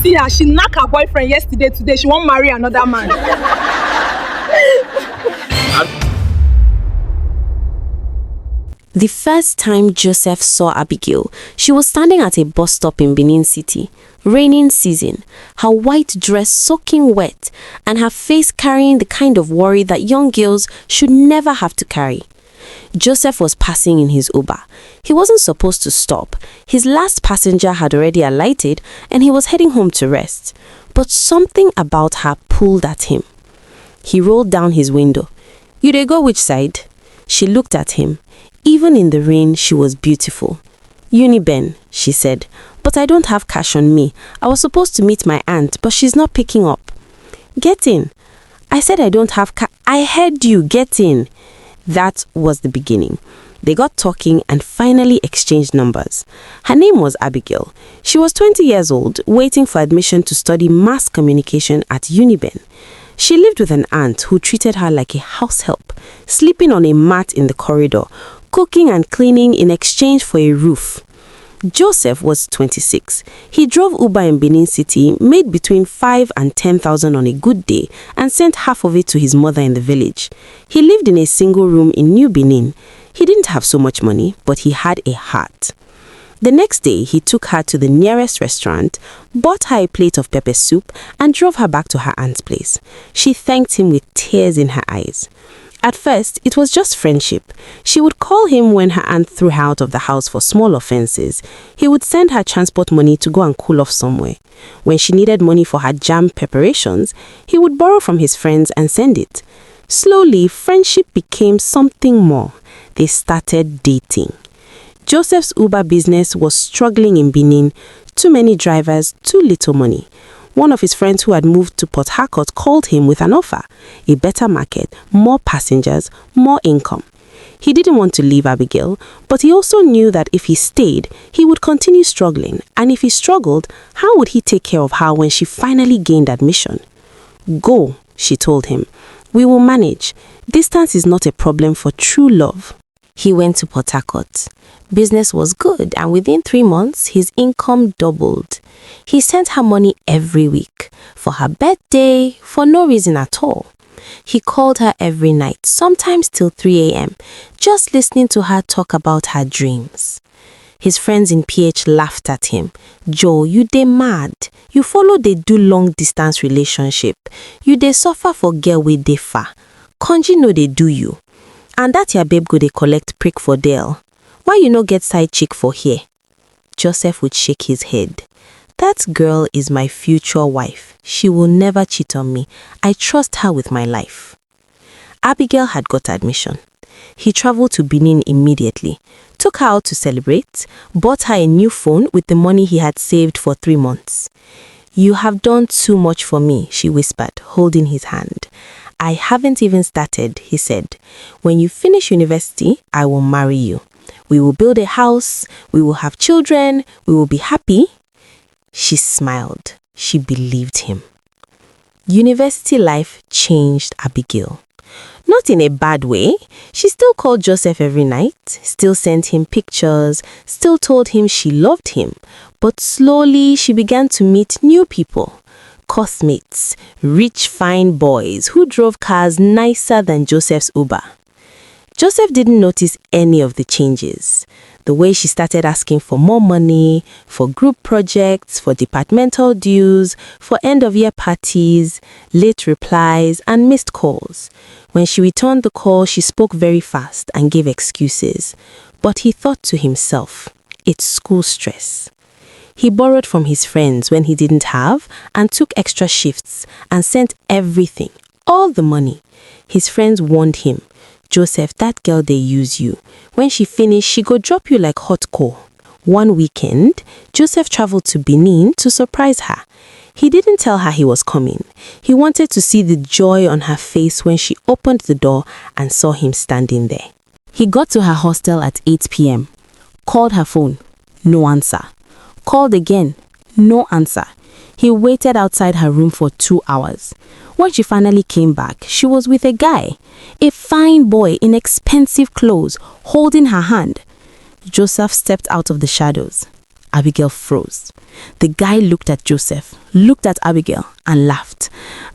see her. She knocked her boyfriend yesterday. Today, she won't marry another man. The first time Joseph saw Abigail, she was standing at a bus stop in Benin City. Raining season, her white dress soaking wet, and her face carrying the kind of worry that young girls should never have to carry. Joseph was passing in his Uber. He wasn't supposed to stop. His last passenger had already alighted and he was heading home to rest. But something about her pulled at him. He rolled down his window. "You dey go which side?" She looked at him. Even in the rain, she was beautiful. "Uniben," she said, "but I don't have cash on me. I was supposed to meet my aunt, but she's not picking up." "Get in." "I said I don't have I heard you. Get in." That was the beginning. They got talking and finally exchanged numbers. Her name was Abigail. She was 20 years old, waiting for admission to study mass communication at Uniben. She lived with an aunt who treated her like a house help, sleeping on a mat in the corridor, cooking and cleaning in exchange for a roof. Joseph was 26. He drove Uber in Benin City, made between 5 and 10,000 on a good day, and sent half of it to his mother in the village. He lived in a single room in New Benin. He didn't have so much money, but he had a heart. The next day, he took her to the nearest restaurant, bought her a plate of pepper soup, and drove her back to her aunt's place. She thanked him with tears in her eyes. At first, it was just friendship. She would call him when her aunt threw her out of the house for small offenses. He would send her transport money to go and cool off somewhere. When she needed money for her jam preparations, he would borrow from his friends and send it. Slowly, friendship became something more. They started dating. Joseph's Uber business was struggling in Benin. Too many drivers, too little money. One of his friends who had moved to Port Harcourt called him with an offer, a better market, more passengers, more income. He didn't want to leave Abigail, but he also knew that if he stayed, he would continue struggling, and if he struggled, how would he take care of her when she finally gained admission? "Go," she told him. "We will manage. Distance is not a problem for true love." He went to Port Harcourt. Business was good, and within 3 months, his income doubled. He sent her money every week, for her birthday, for no reason at all. He called her every night, sometimes till 3 a.m., just listening to her talk about her dreams. His friends in PH laughed at him. "Joe, you dey mad. You follow dey do long distance relationship. You dey suffer for girl wey dey far. Konji no dey do you. And that your babe go dey collect prick for Dale. Why you no get side chick for here?" Joseph would shake his head. "That girl is my future wife. She will never cheat on me. I trust her with my life." Abigail had got admission. He traveled to Benin immediately, took her out to celebrate, bought her a new phone with the money he had saved for 3 months. "You have done too much for me," she whispered, holding his hand. "I haven't even started," he said. "When you finish university, I will marry you. We will build a house, we will have children, we will be happy." She smiled. She believed him. University life changed Abigail. Not in a bad way. She still called Joseph every night, still sent him pictures, still told him she loved him. But slowly she began to meet new people. Classmates, rich fine boys who drove cars nicer than Joseph's Uber. Joseph didn't notice any of the changes. The way she started asking for more money, for group projects, for departmental dues, for end-of-year parties, late replies, and missed calls. When she returned the call, she spoke very fast and gave excuses. But he thought to himself, it's school stress. He borrowed from his friends when he didn't have and took extra shifts and sent everything, all the money. His friends warned him, "Joseph, that girl they use you. When she finish, she go drop you like hot coal." One weekend, Joseph traveled to Benin to surprise her. He didn't tell her he was coming. He wanted to see the joy on her face when she opened the door and saw him standing there. He got to her hostel at 8 p.m. Called her phone. No answer. Called again. No answer. He waited outside her room for 2 hours. When she finally came back, she was with a guy, a fine boy in expensive clothes, holding her hand. Joseph stepped out of the shadows. Abigail froze. The guy looked at Joseph, looked at Abigail, and laughed.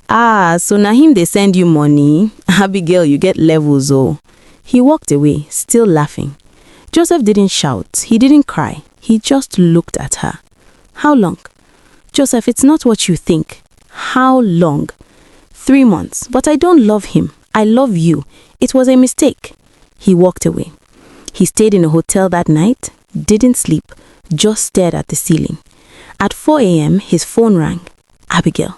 "Ah, so na him they send you money? Abigail, you get levels, oh." He walked away, still laughing. Joseph didn't shout, he didn't cry, he just looked at her. "How long?" "Joseph, it's not what you think." "How long?" 3 months, but I don't love him. I love you. It was a mistake." He walked away. He stayed in a hotel that night, didn't sleep, just stared at the ceiling. At 4 a.m., his phone rang. "Abigail."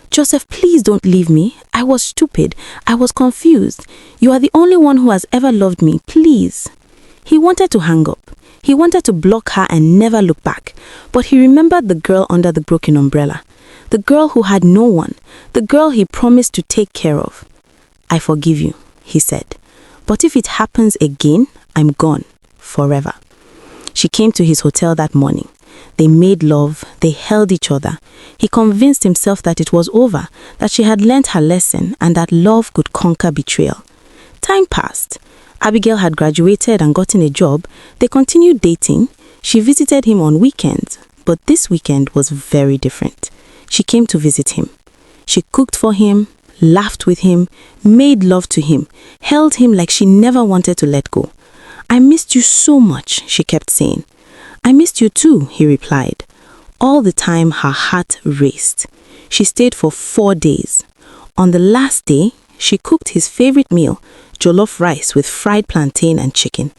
"Joseph, please don't leave me. I was stupid. I was confused. You are the only one who has ever loved me. Please." He wanted to hang up. He wanted to block her and never look back. But he remembered the girl under the broken umbrella. The girl who had no one. The girl he promised to take care of. "I forgive you," he said. "But if it happens again, I'm gone. Forever." She came to his hotel that morning. They made love. They held each other. He convinced himself that it was over, that she had learnt her lesson, and that love could conquer betrayal. Time passed. Abigail had graduated and gotten a job. They continued dating. She visited him on weekends. But this weekend was very different. She came to visit him. She cooked for him, laughed with him, made love to him, held him like she never wanted to let go. "I missed you so much," she kept saying. "I missed you too," he replied. All the time her heart raced. She stayed for 4 days. On the last day, she cooked his favorite meal, jollof rice with fried plantain and chicken.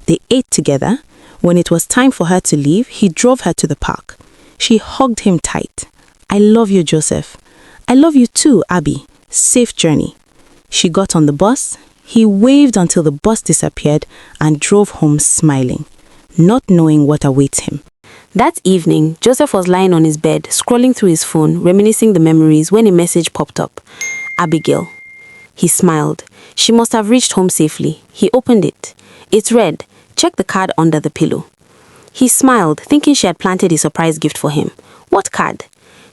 They ate together. When it was time for her to leave, he drove her to the park. She hugged him tight. "I love you, Joseph." "I love you too, Abby. Safe journey." She got on the bus. He waved until the bus disappeared and drove home smiling, not knowing what awaits him. That evening, Joseph was lying on his bed, scrolling through his phone, reminiscing the memories when a message popped up. "Abigail." He smiled. She must have reached home safely. He opened it. It read, "Check the card under the pillow." He smiled, thinking she had planted a surprise gift for him. What card?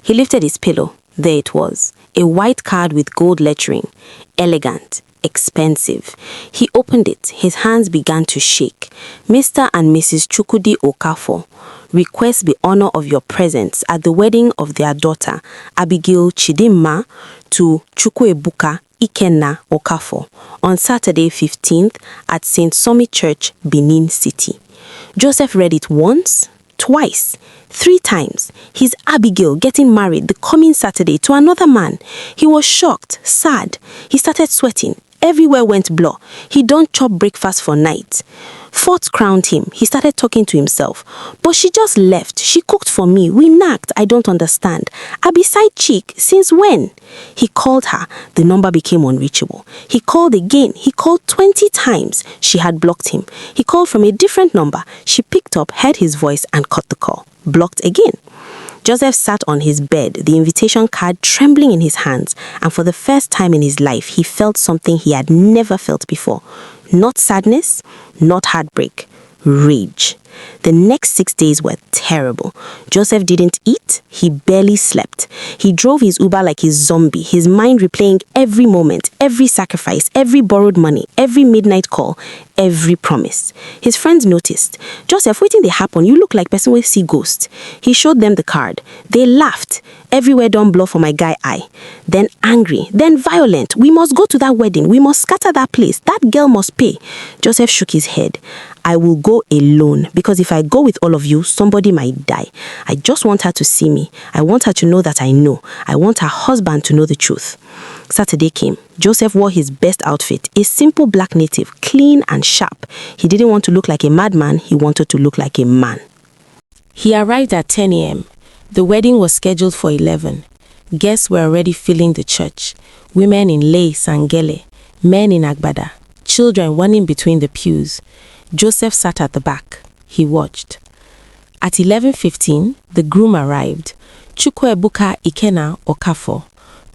He lifted his pillow. There it was, a white card with gold lettering. Elegant, expensive. He opened it. His hands began to shake. "Mr. and Mrs. Chukwudi Okafor request the honor of your presence at the wedding of their daughter, Abigail Chidimma, to Chukwuebuka Ikenna Okafor on Saturday 15th at St. Somi Church, Benin City." Joseph read it once, twice, 3 times. His Abigail getting married the coming Saturday to another man. He was shocked, sad. He started sweating. Everywhere went blur. He don't chop breakfast for night. Thoughts crowned him. He started talking to himself. "But she just left. She cooked for me. We nagged. I don't understand. Abi side chick. Since when?" He called her. The number became unreachable. He called again. He called 20 times. She had blocked him. He called from a different number. She picked up, heard his voice, and cut the call. Blocked again. Joseph sat on his bed, the invitation card trembling in his hands, and for the first time in his life, he felt something he had never felt before. Not sadness, not heartbreak, rage. The next 6 days were terrible. Joseph didn't eat. He barely slept. He drove his Uber like a zombie, his mind replaying every moment, every sacrifice, every borrowed money, every midnight call, every promise. His friends noticed. "Joseph, wetin dey happen? You look like person wey see ghost." He showed them the card. They laughed. "Everywhere don blur for my guy eye." Then angry, then violent. "We must go to that wedding. We must scatter that place. That girl must pay." Joseph shook his head. "I will go alone because if I go with all of you, somebody might die. I just want her to see me. I want her to know that I know. I want her husband to know the truth." Saturday came. Joseph wore his best outfit, a simple black native, clean and sharp. He didn't want to look like a madman. He wanted to look like a man. He arrived at 10 a.m. The wedding was scheduled for 11. Guests were already filling the church. Women in lace and gele, men in agbada, children running between the pews. Joseph sat at the back. He watched. At 11:15, the groom arrived. Chukwuebuka Ikenna Okafor.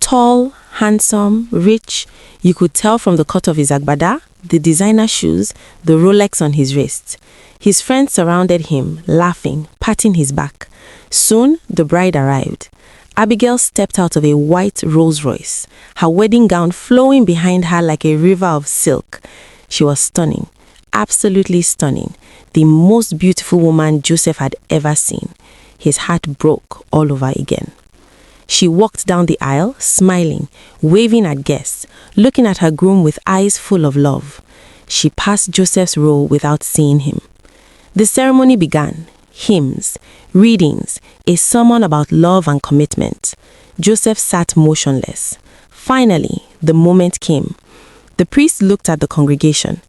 Tall, handsome, rich. You could tell from the cut of his agbada, the designer shoes, the Rolex on his wrist. His friends surrounded him, laughing, patting his back. Soon, the bride arrived. Abigail stepped out of a white Rolls Royce, her wedding gown flowing behind her like a river of silk. She was stunning, absolutely stunning, the most beautiful woman Joseph had ever seen. His heart broke all over again. She walked down the aisle, smiling, waving at guests, looking at her groom with eyes full of love. She passed Joseph's row without seeing him. The ceremony began. Hymns, readings, a sermon about love and commitment. Joseph sat motionless. Finally, the moment came. The priest looked at the congregation.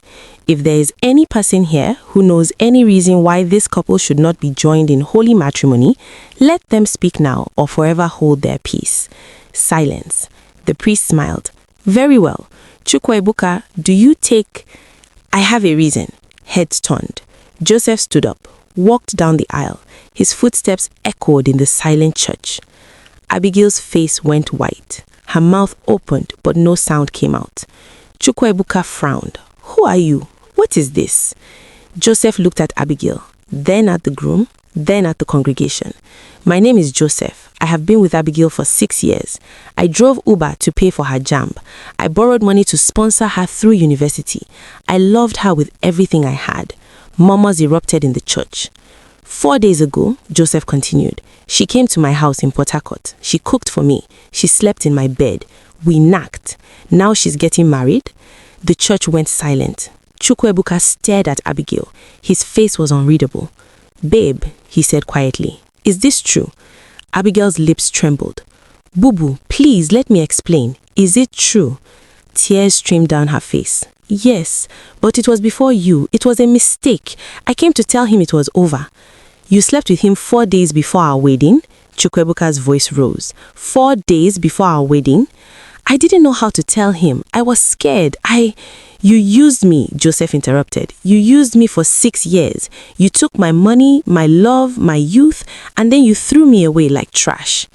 If there is any person here who knows any reason why this couple should not be joined in holy matrimony, let them speak now or forever hold their peace. Silence. The priest smiled. Very well. Chukwuebuka, do you take... I have a reason. Heads turned. Joseph stood up, walked down the aisle. His footsteps echoed in the silent church. Abigail's face went white. Her mouth opened, but no sound came out. Chukwuebuka frowned. Who are you? What is this? Joseph looked at Abigail, then at the groom, then at the congregation. My name is Joseph. I have been with Abigail for 6 years. I drove Uber to pay for her JAMB. I borrowed money to sponsor her through university. I loved her with everything I had. Murmurs erupted in the church. 4 days ago, Joseph continued, she came to my house in Port Harcourt. She cooked for me. She slept in my bed. We knacked. Now she's getting married. The church went silent. Chukwuebuka stared at Abigail. His face was unreadable. Babe, he said quietly, is this true? Abigail's lips trembled. Boo-boo, please let me explain. Is it true? Tears streamed down her face. Yes, but it was before you. It was a mistake. I came to tell him it was over. You slept with him 4 days before our wedding? Chukwuebuka's voice rose. 4 days before our wedding? I didn't know how to tell him. I was scared. You used me, Joseph interrupted. You used me for 6 years. You took my money, my love, my youth, and then you threw me away like trash.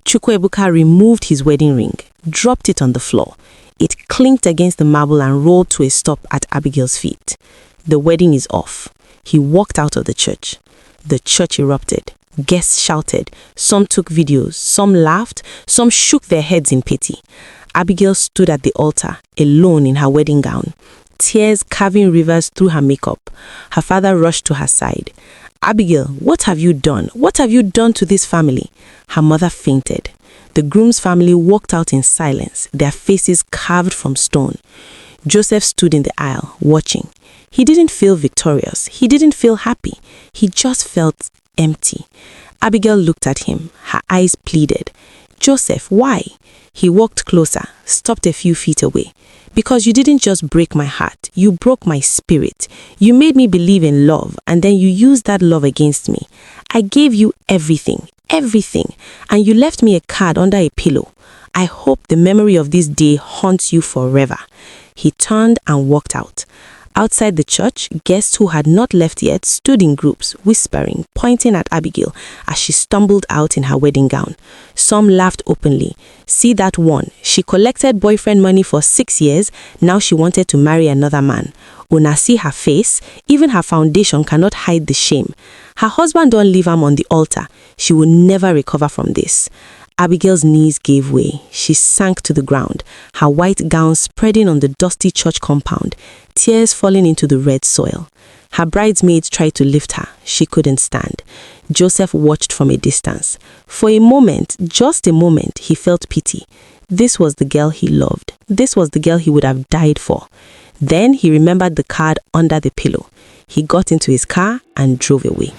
Chukwuebuka removed his wedding ring, dropped it on the floor. It clinked against the marble and rolled to a stop at Abigail's feet. The wedding is off. He walked out of the church. The church erupted. Guests shouted. Some took videos. Some laughed. Some shook their heads in pity. Abigail stood at the altar, alone in her wedding gown, tears carving rivers through her makeup. Her father rushed to her side. Abigail, what have you done? What have you done to this family? Her mother fainted. The groom's family walked out in silence, their faces carved from stone. Joseph stood in the aisle, watching. He didn't feel victorious. He didn't feel happy. He just felt empty. Abigail looked at him. Her eyes pleaded. Joseph, why? He walked closer, stopped a few feet away. Because you didn't just break my heart, you broke my spirit. You made me believe in love, and then you used that love against me. I gave you everything, and you left me a card under a pillow. I hope the memory of this day haunts you forever. He turned and walked out. Outside the church, guests who had not left yet stood in groups, whispering, pointing at Abigail as she stumbled out in her wedding gown. Some laughed openly. See that one? She collected boyfriend money for 6 years. Now she wanted to marry another man. Una see her face? Even her foundation cannot hide the shame. Her husband don't leave her on the altar. She will never recover from this. Abigail's knees gave way. She sank to the ground, her white gown spreading on the dusty church compound, tears falling into the red soil. Her bridesmaids tried to lift her. She couldn't stand. Joseph watched from a distance. For a moment, just a moment, he felt pity. This was the girl he loved. This was the girl he would have died for. Then he remembered the card under the pillow. He got into his car and drove away.